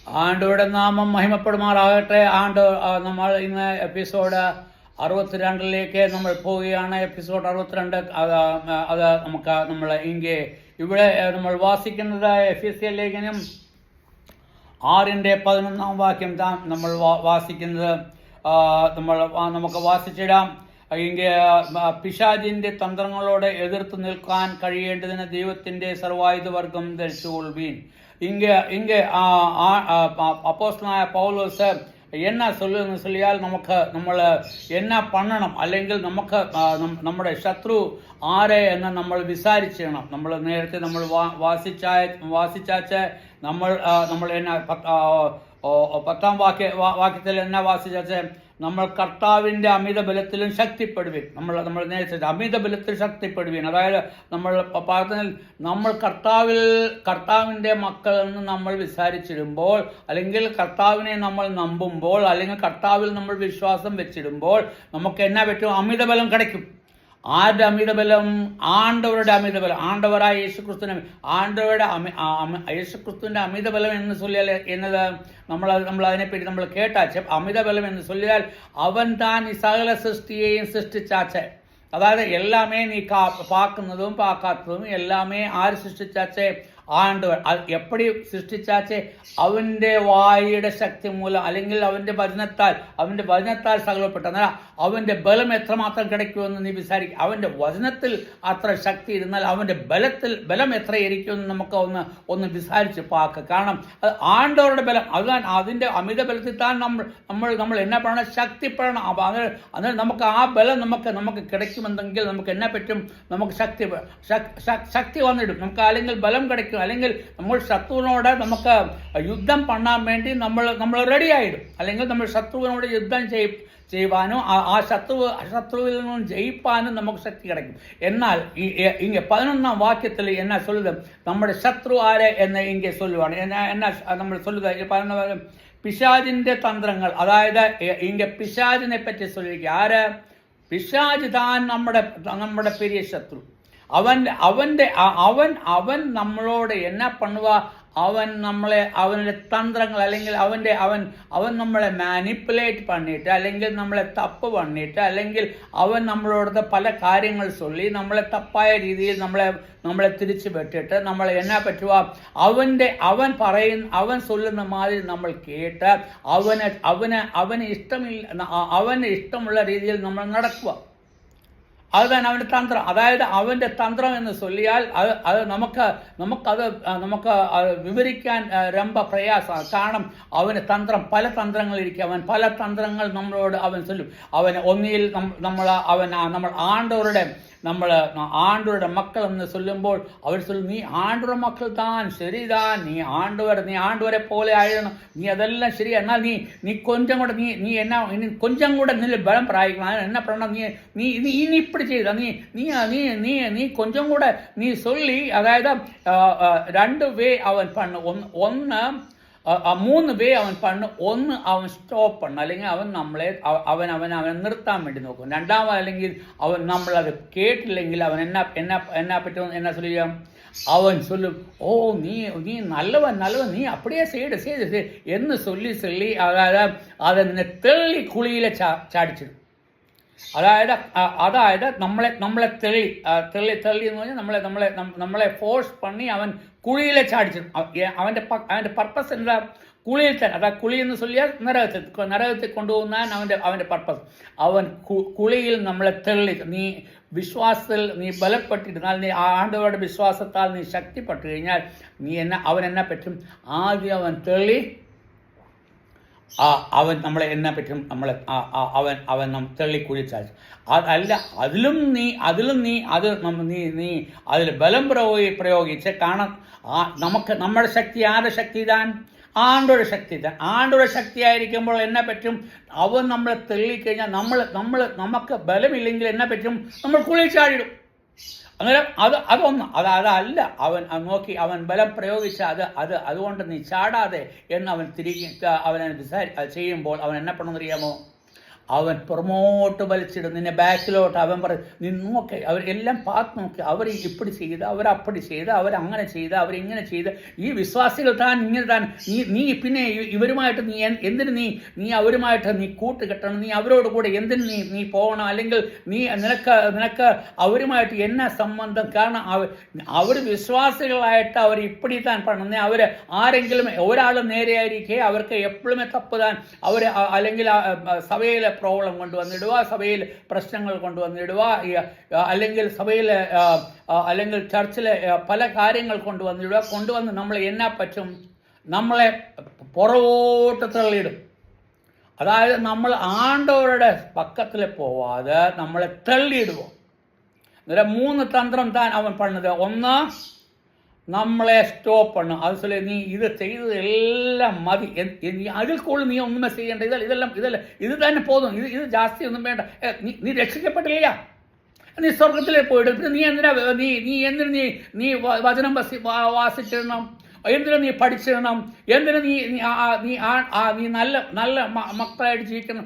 ആണ്ടവരുടെ നാമം മഹിമപ്പെടുമാറാകട്ടെ. നമ്മൾ ഇന്ന് എപ്പിസോഡ് 62 നമ്മൾ പോവുകയാണ്. എപ്പിസോഡ് 62 അത് നമ്മൾ ഇവിടെ നമ്മൾ വാസിക്കുന്നത് എഫെസ്യ ലേഖനം 6:11 നമ്മൾ വാസിക്കുന്നത്. നമുക്ക് വാസിച്ചിടാം. പിശാചിന്റെ തന്ത്രങ്ങളോട് എതിർത്ത് നിൽക്കാൻ കഴിയേണ്ടതിന് ദൈവത്തിന്റെ സർവായുധവർഗം ധരിച്ചുകൊള്ളുവീൻ. அப்போஸ்தலனாയ പൗലോസ് என்ன சொல்லுன்னு சொல்லியால் നമ്മൾ എന്നാ പണ്ണണം, അല്ലെങ്കിൽ നമ്മുടെ ശത്രു ആരെ എന്ന് നമ്മൾ വിചാരിച്ചിടണം. നമ്മൾ നേരത്തെ നമ്മൾ വാസിച്ചാച്ച് നമ്മൾ എന്നാ 10ാം വാക്യത്തിൽ എന്നാ വാസിച്ചാച്ച് നമ്മൾ കർത്താവിൻ്റെ അമിത ബലത്തിലും ശക്തിപ്പെടുവീൻ. നമ്മൾ നേരത്തെ അമിത ബലത്തിൽ ശക്തിപ്പെടുവീൻ. അതായത് നമ്മൾ കർത്താവിൻ്റെ മക്കൾ എന്ന് നമ്മൾ വിചാരിച്ചിടുമ്പോൾ, അല്ലെങ്കിൽ കർത്താവിനെ നമ്മൾ നമ്പുമ്പോൾ, അല്ലെങ്കിൽ കർത്താവിൽ നമ്മൾ വിശ്വാസം വെച്ചിടുമ്പോൾ നമുക്ക് എന്നാ പറ്റും? അമിതബലം கிடைக்கும். ആരുടെ അമിതബലം? ആണ്ടവരുടെ അമിതബലം. ആണ്ടവരായ യേശുക്രിസ്തുവിന്റെ അമിതബലം എന്ന് ചൊല്ലിയാൽ എന്നത് നമ്മൾ അതിനെപ്പറ്റി നമ്മൾ കേട്ടാച്ച്. അമിതബലം എന്ന് ചൊല്ലിയാൽ അവൻ താൻ ഈ സകല സൃഷ്ടിയെയും സൃഷ്ടിച്ചാച്ച്. അതായത് എല്ലാമേ നീ പാക്കുന്നതും പാക്കാത്തതും എല്ലാമേ ആര് സൃഷ്ടിച്ചാച്ചേ? ആണ്ടവർ. എപ്പടി സൃഷ്ടിച്ചാച്ചേ? അവന്റെ വായുടെ ശക്തി മൂലം, അല്ലെങ്കിൽ അവന്റെ വചനത്താൽ സകലപ്പെട്ട. എന്നാൽ അവന്റെ ബലം എത്രമാത്രം കിടക്കുമെന്ന് നീ വിചാരിക്കും. അവന്റെ വചനത്തിൽ അത്ര ശക്തി ഇരുന്നാൽ അവന്റെ ബലം എത്രയായിരിക്കുമെന്ന് നമുക്ക് ഒന്ന് വിചാരിച്ച് പാക്ക്. കാരണം അത് ആണ്ടവരുടെ ബലം. അതിന്റെ അമിത ബലത്തിൽ താൻ നമ്മൾ എന്നാ പറയണം? ശക്തിപ്പെടണം. അന്നേരം നമുക്ക് ആ ബലം നമുക്ക് കിടക്കുമെന്നെങ്കിൽ നമുക്ക് എന്നാ പറ്റും? നമുക്ക് ശക്തി വന്നിടും. നമുക്ക് അല്ലെങ്കിൽ ബലം കിടക്കും. അല്ലെങ്കിൽ നമ്മൾ ശത്രുവിനോട് നമുക്ക് യുദ്ധം പണ്ണാൻ വേണ്ടി നമ്മൾ റെഡി ആയിടും. അല്ലെങ്കിൽ നമ്മൾ ശത്രുവിനോട് യുദ്ധം ചെയ്യുവാനും ആ ശത്രുവിൽ നിന്നും ജയിപ്പാനും നമുക്ക് ശക്തി കിടക്കും. എന്നാൽ 11ാം വാക്യത്തിൽ എന്നാ ചൊല്ലുന്നത്? നമ്മുടെ ശത്രു ആരെ എന്ന് ഇങ്ങനെ ചൊല്ലുവാണ്. എന്നാ നമ്മൾ ചൊല്ലുന്നത്? 11 പിശാചിന്റെ തന്ത്രങ്ങൾ. അതായത് പിശാചിനെ പറ്റി ചൊല്ലിക്കുക. ആര്? പിശാച് താൻ നമ്മുടെ പെരിയ ശത്രു. അവൻ നമ്മളോട് എന്നാ പണ്ണുക? അവൻ്റെ തന്ത്രങ്ങൾ, അല്ലെങ്കിൽ അവൻ നമ്മളെ മാനിപ്പുലേറ്റ് പണിയിട്ട്, അല്ലെങ്കിൽ നമ്മളെ തപ്പ് പണിയിട്ട്, അല്ലെങ്കിൽ അവൻ നമ്മളോട് പല കാര്യങ്ങൾ ചൊല്ലി നമ്മളെ തപ്പായ രീതിയിൽ നമ്മളെ തിരിച്ചു വെട്ടിട്ട് നമ്മളെ എന്നാ പറ്റുക? അവൻ ചൊല്ലുന്ന മാതിരി നമ്മൾ കേട്ട് അവന് ഇഷ്ടമുള്ള രീതിയിൽ നമ്മൾ നടക്കുക. അതുതന്നെ അവൻ്റെ തന്ത്രം. അതായത് അവൻ്റെ തന്ത്രം എന്ന് ചൊല്ലിയാൽ അത് നമുക്കത് വിവരിക്കാൻ രമ്പ പ്രയാസമാണ്. കാരണം അവന് പല തന്ത്രങ്ങളിരിക്കും. അവൻ പല തന്ത്രങ്ങൾ നമ്മളോട് അവൻ ചൊല്ലും. ഒന്നിയിൽ നമ്മൾ ആണ്ടവരുടെ മക്കൾ എന്ന് ചൊല്ലുമ്പോൾ അവർ ചൊല്ലും, നീ ആണ്ടവരുടെ മക്കൾ താൻ, ശരിതാൻ, നീ ആണ്ടവരെ പോലെ ആയിരുന്നു, നീ അതെല്ലാം ശരിയാ. എന്നാൽ നീ കൊഞ്ചം കൂടെ നീ എന്നാ കൊഞ്ചം കൂടെ നിന്നിൽ ബലം പ്രാപിക്കണം. എന്നാ പറയണം? നീ ഇപ്പടി ചെയ്ത നീ കൊഞ്ചം കൂടെ നീ ചൊല്ലി. അതായത് 2 വേ അവൻ പണ്ണ്. 3 വേ അവൻ പണ്ണ്. 1 അവൻ സ്റ്റോപ്പ് പണ്ണ്, അല്ലെങ്കിൽ അവൻ നിർത്താൻ വേണ്ടി നോക്കും. 2ാമത് അല്ലെങ്കിൽ നമ്മളത് കേട്ടില്ലെങ്കിൽ അവൻ എന്നാ പറ്റും? എന്നാ ചൊല്ലുക? അവൻ ചൊല്ലും, ഓ നീ നല്ലവൻ, നീ അപ്പടിയേ ചെയ്ത് എന്ന് ചൊല്ലി അത് നിന്നെ തെള്ളി കുളിയിലെ ചാടിച്ചിടും. അതായത് നമ്മളെ തെളി എന്ന് പറഞ്ഞാൽ നമ്മളെ ഫോഴ്സ് പണി അവൻ കുഴിയിലെ ചാടിച്ചിടും. അവന്റെ പർപ്പസ് എന്താ? കുളിയിൽ തന്നെ. അതാ കുളി എന്ന് ചൊല്ലിയാൽ നരകത്തിൽ കൊണ്ടുപോകുന്നതാണ് അവന്റെ പർപ്പസ്. അവൻ കുളിയിൽ നമ്മളെ തെള്ളി. നീ വിശ്വാസത്തിൽ നീ ബലപ്പെട്ടിരുന്നാൽ, നീ ആണ്ടവരുടെ വിശ്വാസത്താൽ നീ ശക്തിപ്പെട്ടു കഴിഞ്ഞാൽ അവൻ എന്നാ പറ്റും? ആദ്യം അവൻ തെള്ളി അവൻ നമ്മളെ എന്നാ പറ്റും? അവൻ തെള്ളിക്കുഴിച്ചാൽ. അതല്ല, അതിലും നീ അതിൽ ബലം പ്രയോഗിച്ച്. കാരണം നമ്മുടെ ശക്തി ആരുടെ ശക്തി? താൻ ആണ്ടൊരു ശക്തി. ആണ്ടൊരു ശക്തിയായിരിക്കുമ്പോൾ എന്നാ പറ്റും? അവൻ നമ്മളെ തെള്ളിക്കഴിഞ്ഞാൽ നമുക്ക് ബലമില്ലെങ്കിൽ എന്നാ പറ്റും? നമ്മൾ കുളിച്ചാടിടും. അന്നേരം അതല്ല അവൻ നോക്കി അവൻ ബലം പ്രയോഗിച്ച അതുകൊണ്ട് നീ ചാടാതെ എന്ന് അവൻ തിരികെ അവനെ ചെയ്യുമ്പോൾ അവൻ എന്നെ പണമെന്നറിയാമോ? അവൻ പുറമോട്ട് വലിച്ചിടും, നിന്നെ ബാക്കിലോട്ട്. അവൻ പറയും, നീ നോക്ക്, അവരെല്ലാം പാത്ത് നോക്കി, അവർ ഇപ്പടി ചെയ്ത്, അവരപ്പടി ചെയ്ത്, അവരങ്ങനെ ചെയ്ത്, അവരിങ്ങനെ ചെയ്ത്. ഈ വിശ്വാസികൾ താൻ ഇങ്ങനെ താൻ നീ പിന്നെ ഇവരുമായിട്ട് നീ എന്തിന് നീ അവരുമായിട്ട് നീ കൂട്ടുകെട്ടണം, നീ അവരോട് കൂടെ എന്തിന് നീ പോകണം, അല്ലെങ്കിൽ നിനക്ക് അവരുമായിട്ട് എന്നാ സംബന്ധം? കാരണം അവർ വിശ്വാസികളായിട്ട് അവർ ഇപ്പടി താൻ പണുന്നേ. അവർ ആരെങ്കിലും ഒരാൾ നേരെയായിരിക്കെ അവർക്ക് എപ്പോഴുമേ തപ്പുതാൻ അവർ അല്ലെങ്കിൽ സഭയിലെ പ്രോബ്ലം കൊണ്ടുവന്നിടുക, സഭയിൽ പ്രശ്നങ്ങൾ കൊണ്ടുവന്നിടുക, അല്ലെങ്കിൽ സഭയിൽ അല്ലെങ്കിൽ ചർച്ചിലെ പല കാര്യങ്ങൾ കൊണ്ടുവന്ന് നമ്മളെ എന്നാ പറ്റും? നമ്മളെ പുറകോട്ട് തള്ളിയിടും. അതായത് നമ്മൾ ആണ്ടവരുടെ പക്കത്തിൽ പോവാതെ നമ്മളെ തള്ളിയിടുവോ. അന്നേരം 3 തന്ത്രം താൻ അവൻ പണത്. ഒന്ന്, നമ്മളെ സ്റ്റോപ്പ് പണ്ണും. അതുപോലെ നീ ഇത് ചെയ്തതെല്ലാം മതി, അതിൽ കൂടുതൽ നീ ഒന്നും ചെയ്യേണ്ട, ഇത് തന്നെ പോതും, ഇത് ജാസ്തി ഒന്നും വേണ്ട. നീ രക്ഷിക്കപ്പെട്ടില്ല, നീ സ്വർഗത്തിലേക്ക് പോയിടും. പിന്നെ നീ എന്തിനു നീ വചനം വാസിച്ചിടണം, എന്തിനു നീ പഠിച്ചിടണം, എന്തിനു നീ നല്ല മക്കളായിട്ട് ജീവിക്കണം.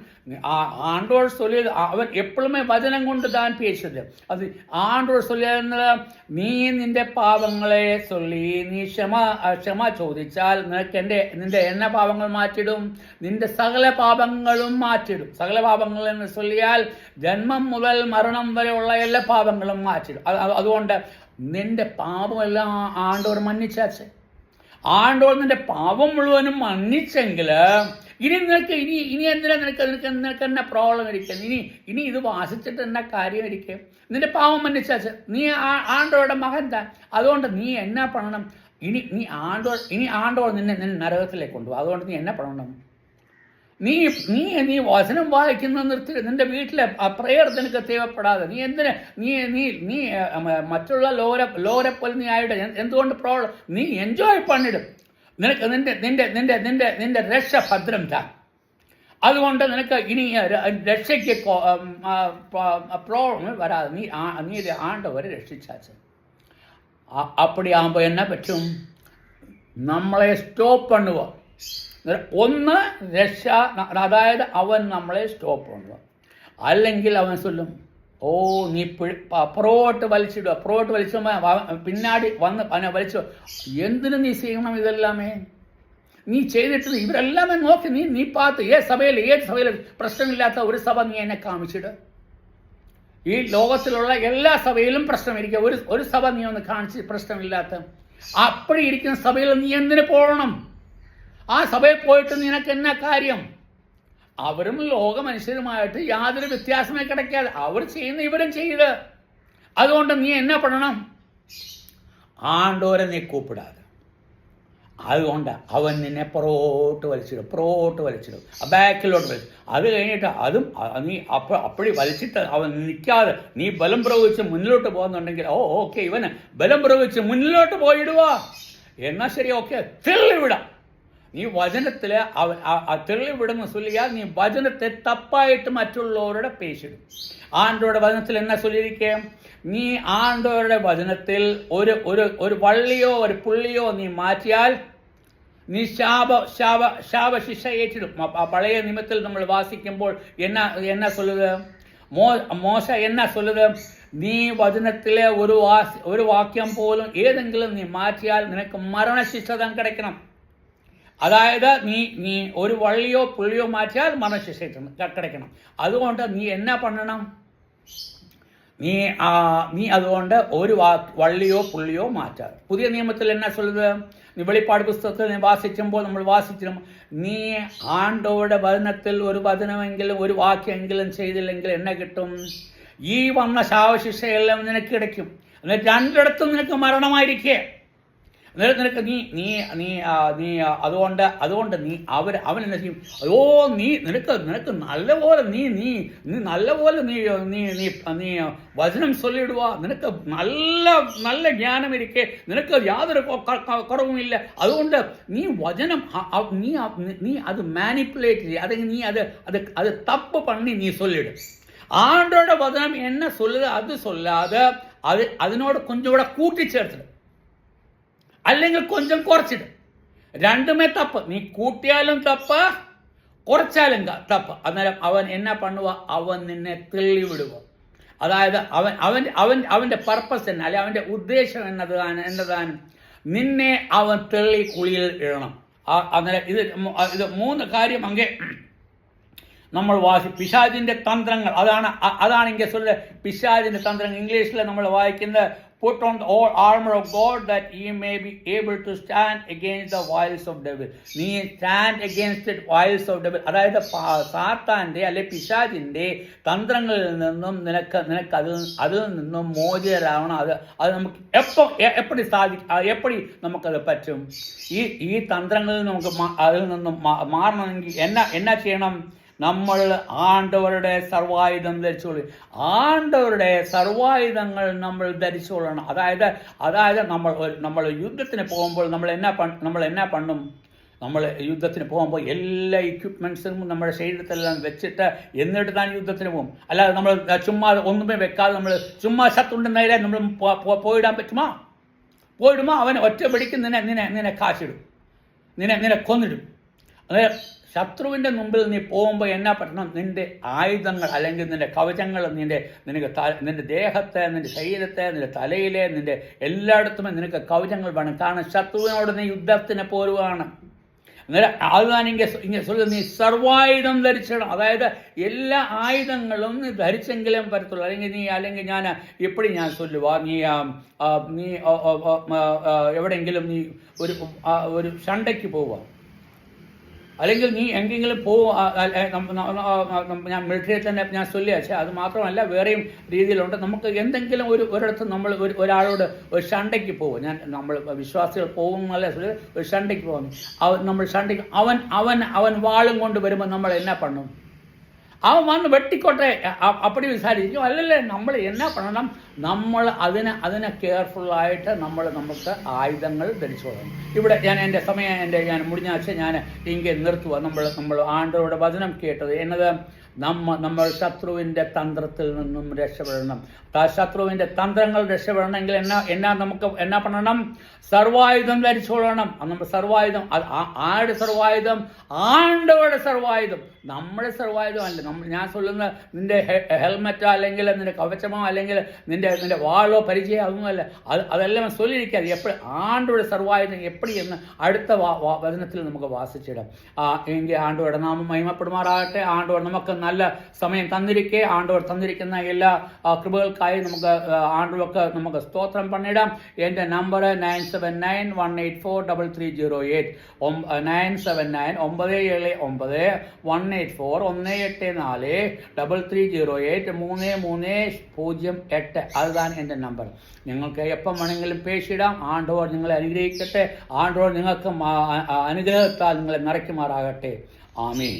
ஆண்டோர் சொல்லி അവൻ എപ്പോഴുമേ വചനം കൊണ്ട് താൻ പേശില്ല. അത് ആണ്ടോർ ചൊല്ലിയത്, നീ നിന്റെ പാപങ്ങളെ ചൊല്ലി നീ ക്ഷമ ചോദിച്ചാൽ നിന്റെ എന്ന പാപങ്ങൾ മാറ്റിടും, നിന്റെ സകല പാപങ്ങളും മാറ്റിടും. സകല പാപങ്ങൾ എന്ന് ചൊല്ലിയാൽ ജന്മം മുതൽ മരണം വരെയുള്ള എല്ലാ പാപങ്ങളും മാറ്റിടും. അതുകൊണ്ട് നിന്റെ പാപമെല്ലാം ആണ്ടോർ മன்னிச்சாச்சு. ആണ്ടോർ നിന്റെ പാപം മുഴുവനും മன்னிച്ചെങ്കിൽ ഇനി എന്തിനാ നിനക്ക് എന്നാ പ്രോബ്ലം ഇരിക്കും? ഇനി ഇത് വാസിച്ചിട്ട് എന്നാ കാര്യം ഇരിക്കും? നിന്റെ പാവം മன்னிச்சாச்சு, നീ ആണ്ടോരുടെ മകൻ താൻ. അതുകൊണ്ട് നീ എന്നാ പണണം? ഇനി ആണ്ടോർ നിന്നെ നരകത്തിലേക്ക് കൊണ്ടുപോകും. അതുകൊണ്ട് നീ എന്നാ പണണം? നീ വചനം വായിക്കുന്ന നിർത്തി. നിന്റെ വീട്ടിലെ പ്രേയർ നിനക്ക് തേവപ്പെടാതെ നീ മറ്റുള്ള ലോരെപ്പോലെ നീ ആയിട്ട് എന്തുകൊണ്ട് പ്രോബ്ലം? നീ എൻജോയ് പണിടും. നിനക്ക് നിന്റെ രക്ഷ ഭദ്രം താൻ. അതുകൊണ്ട് നിനക്ക് ഇനി രക്ഷയ്ക്ക് പ്രോബ്ലം വരാതെ നീ ആണ്ടവരെ രക്ഷിച്ചാച്ച്. അപ്പടി ആകുമ്പോൾ എന്നാ പറ്റും? നമ്മളെ സ്റ്റോപ്പ് പണ്ണുക. ഒന്ന് രക്ഷ, അതായത് അവൻ നമ്മളെ സ്റ്റോപ്പ് പണ്ണുക. അല്ലെങ്കിൽ അവൻ ചൊല്ലും, ഓ നീ പുറകോട്ട് വലിച്ചു പിന്നാടി വന്ന് വലിച്ചു. എന്തിനു നീ ചെയ്യണം ഇതെല്ലാമേ? നീ ചെയ്തിട്ട് ഇവരെല്ലാമേ നോക്കി നീ പാത്ത് ഏത് സഭയിൽ പ്രശ്നമില്ലാത്ത ഒരു സഭ നീ എന്നെ കാണിച്ചിട്ട്. ഈ ലോകത്തിലുള്ള എല്ലാ സഭയിലും പ്രശ്നമിരിക്കുക. ഒരു സഭ നീ ഒന്ന് കാണിച്ച് പ്രശ്നമില്ലാത്ത അപ്പടി ഇരിക്കുന്ന സഭയിൽ നീ എന്തിനു പോകണം? ആ സഭയിൽ പോയിട്ട് നിനക്ക് എന്നാ കാര്യം? അവരും ലോക മനുഷ്യരുമായിട്ട് യാതൊരു വ്യത്യാസമേ കിടക്കാതെ അവർ ചെയ്യുന്ന ഇവരും ചെയ്ത്. അതുകൊണ്ട് നീ എന്നാ പണണം? ആണ്ടോരെ നീ കൂപ്പിടാതെ. അതുകൊണ്ട് അവൻ നിന്നെ പുറകോട്ട് വലിച്ചിടും, ബാക്കിലോട്ട് വലിച്ചിടും. അത് കഴിഞ്ഞിട്ട് നീ അപ്പടി വലിച്ചിട്ട് അവൻ നിൽക്കാതെ നീ ബലം പ്രയോഗിച്ച് മുന്നിലോട്ട് പോകുന്നുണ്ടെങ്കിൽ ഓക്കെ, ഇവന് ബലം പ്രയോഗിച്ച് മുന്നിലോട്ട് പോയിടുക. എന്നാൽ ശരി, ഓക്കെ, തെളിവിടാം. നീ വചനത്തിൽ തെളിവിടുന്ന ചൊല്ലിയാൽ നീ വചനത്തെ തപ്പായിട്ട് മറ്റുള്ളവരുടെ പേശിടും. ആണ്ടോരുടെ വചനത്തിൽ എന്നാ ചൊല്ലിയിരിക്കുക? നീ ആണ്ടോരുടെ വചനത്തിൽ ഒരു വള്ളിയോ ഒരു പുള്ളിയോ നീ മാറ്റിയാൽ നീ ശാപശിക്ഷ ഏറ്റിടും. പഴയ നിയമത്തിൽ നമ്മൾ വാസിക്കുമ്പോൾ എന്നാ ചൊല്ലുക? മോശ എന്നാ ചൊല്ലുക? നീ വചനത്തിലെ ഒരു വാക്യം പോലും ഏതെങ്കിലും നീ മാറ്റിയാൽ നിനക്ക് മരണശിക്ഷ താൻ കിടക്കണം. അതായത് നീ ഒരു വള്ളിയോ പുള്ളിയോ മാറ്റിയാൽ മരണശിക്ഷ കിടക്കണം. അതുകൊണ്ട് നീ എന്നാ പണണം? നീ അതുകൊണ്ട് ഒരു വള്ളിയോ പുള്ളിയോ മാറ്റാതെ. പുതിയ നിയമത്തിൽ എന്നാ ചൊല്ലുന്നത്? നീ വെളിപ്പാട് പുസ്തകത്തിൽ നീ വാസിക്കുമ്പോൾ നമ്മൾ വാസിച്ചിരുന്നു, നീ ആണ്ടോരുടെ വചനത്തിൽ ഒരു വചനമെങ്കിലും ഒരു വാക്യമെങ്കിലും ചെയ്തില്ലെങ്കിൽ എന്നെ കിട്ടും? ഈ വന്ന ശാപശിക്ഷയെല്ലാം നിനക്ക് കിടക്കും. എന്നിട്ട് രണ്ടിടത്തും നിനക്ക് മരണമായിരിക്കേ. നിനക്ക് അതുകൊണ്ട് നീ അവൻ എന്നാ ചെയ്യും? നിനക്ക് നല്ലപോലെ നല്ലപോലെ നീ വചനം ചൊല്ലിടുക. നിനക്ക് നല്ല ജ്ഞാനം ഇരിക്കെ, നിനക്ക് യാതൊരു കുറവുമില്ല. അതുകൊണ്ട് നീ വചനം നീ അത് മാനിപ്പുലേറ്റ് ചെയ്യുക. അല്ലെങ്കിൽ നീ അത് തപ്പ് പണി നീ ചൊല്ലിടും. ആണ്ടോടെ വചനം എന്നെ ചൊല്ലുക, അത് ചൊല്ലാതെ അതിനോട് കൊഞ്ചം കൂടെ കൂട്ടിച്ചേർത്തിടും, അല്ലെങ്കിൽ കൊഞ്ചം കുറച്ചിടും. രണ്ടുമേ തപ്പ്. നീ കൂട്ടിയാലും തപ്പ്, കുറച്ചാലും തപ്പ്. അന്നേരം അവൻ എന്നാ പണുക, അവൻ നിന്നെ തള്ളിവിടുക. അതായത് അവൻ്റെ പർപ്പസ് തന്നെ, അല്ലെ അവൻ്റെ ഉദ്ദേശം എന്നതാണ് നിന്നെ അവൻ തള്ളി കുളിയിൽ ഇടണം. അന്നേരം ഇത് 3 കാര്യം അങ്ങേ നമ്മൾ പിശാചിൻ്റെ തന്ത്രങ്ങൾ, അതാണ് ഇങ്ങനെ சொல்ல പിശാചിൻ്റെ തന്ത്രങ്ങൾ. ഇംഗ്ലീഷിൽ നമ്മൾ വായിക്കുന്നത് put on the all armor of God that ye may be able to stand against the wiles of devil. നീ stand against the wiles of devil, അതായത് സാത്താൻ്റെ അല്ലെ പിശാചിൻ്റെ തന്ത്രങ്ങളിൽ നിന്നും നിനക്ക് അതിൽ നിന്നും മോചിതരാവണം. അത് നമുക്ക് എപ്പടി നമുക്കത് പറ്റും? ഈ തന്ത്രങ്ങളിൽ നമുക്ക് അതിൽ നിന്നും മാറണമെങ്കിൽ എന്നാ ചെയ്യണം? നമ്മൾ ആണ്ടവരുടെ സർവായുധം ധരിച്ചുകൊള്ളും. ആണ്ടവരുടെ സർവായുധങ്ങൾ നമ്മൾ ധരിച്ചുകൊള്ളണം. അതായത് നമ്മൾ യുദ്ധത്തിന് പോകുമ്പോൾ നമ്മൾ എന്നാ പണ്ണും? നമ്മൾ യുദ്ധത്തിന് പോകുമ്പോൾ എല്ലാ എക്യുപ്മെൻറ്റ്സും നമ്മുടെ ശരീരത്തിലെല്ലാം വെച്ചിട്ട് എന്നിട്ട് താൻ യുദ്ധത്തിന് പോകും. അല്ലാതെ നമ്മൾ ചുമ്മാ ഒന്നുമേ വെക്കാതെ നമ്മൾ ചുമ്മാ ശത്രുവിൻ്റെ നേരെ നമ്മൾ പോയിടാൻ പറ്റുമോ? അവൻ ഒറ്റ പിടിക്ക് നിന്നെ കാശിടും, നിന്നെ കൊന്നിടും. അതായത് ശത്രുവിൻ്റെ മുമ്പിൽ നീ പോകുമ്പോൾ എന്നാ പറ്റണം? നിന്റെ ആയുധങ്ങൾ അല്ലെങ്കിൽ നിന്റെ കവചങ്ങൾ നിന്റെ ദേഹത്തെ, നിന്റെ ശരീരത്തെ, നിന്റെ തലയിലെ, നിന്റെ എല്ലായിടത്തും നിനക്ക് കവചങ്ങൾ വേണം. കാരണം ശത്രുവിനോട് നീ യുദ്ധത്തിന് പോരുകയാണ്. അന്നേരം അതുതാണ് ഇങ്ങനെ നീ സർവായുധം ധരിച്ചിടണം. അതായത് എല്ലാ ആയുധങ്ങളും നീ ധരിച്ചെങ്കിലും പറ്റത്തുള്ളൂ. അല്ലെങ്കിൽ ഞാൻ എപ്പടി ഞാൻ ചൊല്ലുവാ, നീ എവിടെയെങ്കിലും നീ ഒരു ഷണ്ടയ്ക്ക് പോവുക, അല്ലെങ്കിൽ നീ എങ്കിലും ഞാൻ മിലിറ്ററിയിൽ തന്നെ ഞാൻ ചൊല്ലിയാച്ചേ. അത് മാത്രമല്ല വേറെയും രീതിയിലുണ്ട്. നമുക്ക് എന്തെങ്കിലും ഒരിടത്ത് നമ്മൾ ഒരാളോട് ഒരു ഷണ്ടയ്ക്ക് പോകും, നമ്മൾ വിശ്വാസികൾ പോകുന്നല്ല, ഒരു ഷണ്ടയ്ക്ക് പോകും. നമ്മൾ ഷണ്ടയ്ക്ക് അവൻ വാളും കൊണ്ട് വരുമ്പോൾ നമ്മൾ എന്നാ പണ്ണും? അവൻ വന്ന് വെട്ടിക്കോട്ടെ അപ്പടി വിചാരിക്കും. അല്ലല്ലേ, നമ്മൾ എന്നാ பண்ணണം? നമ്മൾ അതിനെ കെയർഫുള്ളായിട്ട് നമുക്ക് ആയുധങ്ങൾ ധരിച്ചോളണം. ഇവിടെ ഞാൻ മുടിഞ്ഞാഴ്ച ഞാൻ ഇങ്ങനെ നിർത്തുക. നമ്മൾ ആണ്ടവരുടെ വചനം കേട്ടത് എന്നത് നമ്മൾ ശത്രുവിൻ്റെ തന്ത്രത്തിൽ നിന്നും രക്ഷപ്പെടണം. ശത്രുവിൻ്റെ തന്ത്രങ്ങൾ രക്ഷപ്പെടണമെങ്കിൽ നമുക്ക് എന്നാ பண்ணണം? സർവായുധം ധരിച്ചോളണം. നമ്മൾ സർവായുധം, ആരുടെ സർവായുധം? ആണ്ടവരുടെ സർവായുധം. നമ്മുടെ സർവായുധം അല്ല. ഞാൻ ചൊല്ലുന്ന നിന്റെ ഹെൽമെറ്റോ അല്ലെങ്കിൽ നിന്റെ കവചമോ അല്ലെങ്കിൽ നിന്റെ വാളോ പരിചയം അതൊന്നുമല്ല. അതെല്ലാം ചൊല്ലിയിരിക്കാതെ എപ്പോഴും ആണ്ടവരുടെ സർവായുധം എപ്പടി എന്ന് അടുത്ത വചനത്തിൽ നമുക്ക് വാസിച്ചിടാം. എങ്കിൽ ആണ്ടവരുടെ നാമം മഹിമപ്പെടുമാറാകട്ടെ. ആണ്ടവർ നമുക്ക് നല്ല സമയം തന്നിരിക്കെ ആണ്ടവർ തന്നിരിക്കുന്ന എല്ലാ കൃപകൾക്കായി നമുക്ക് സ്തോത്രം പണിയിടാം. എൻ്റെ നമ്പർ 9791843308 9791843308 അതാണ് എൻ്റെ നമ്പർ. നിങ്ങൾക്ക് എപ്പം വേണമെങ്കിലും പേശിടാം. ആണ്ടവർ നിങ്ങളെ അനുഗ്രഹിക്കട്ടെ. ആണ്ടവർ നിങ്ങൾക്ക് അനുഗ്രഹത്താൽ നിങ്ങളെ നിറയ്ക്കുമാറാകട്ടെ. ആമീൻ.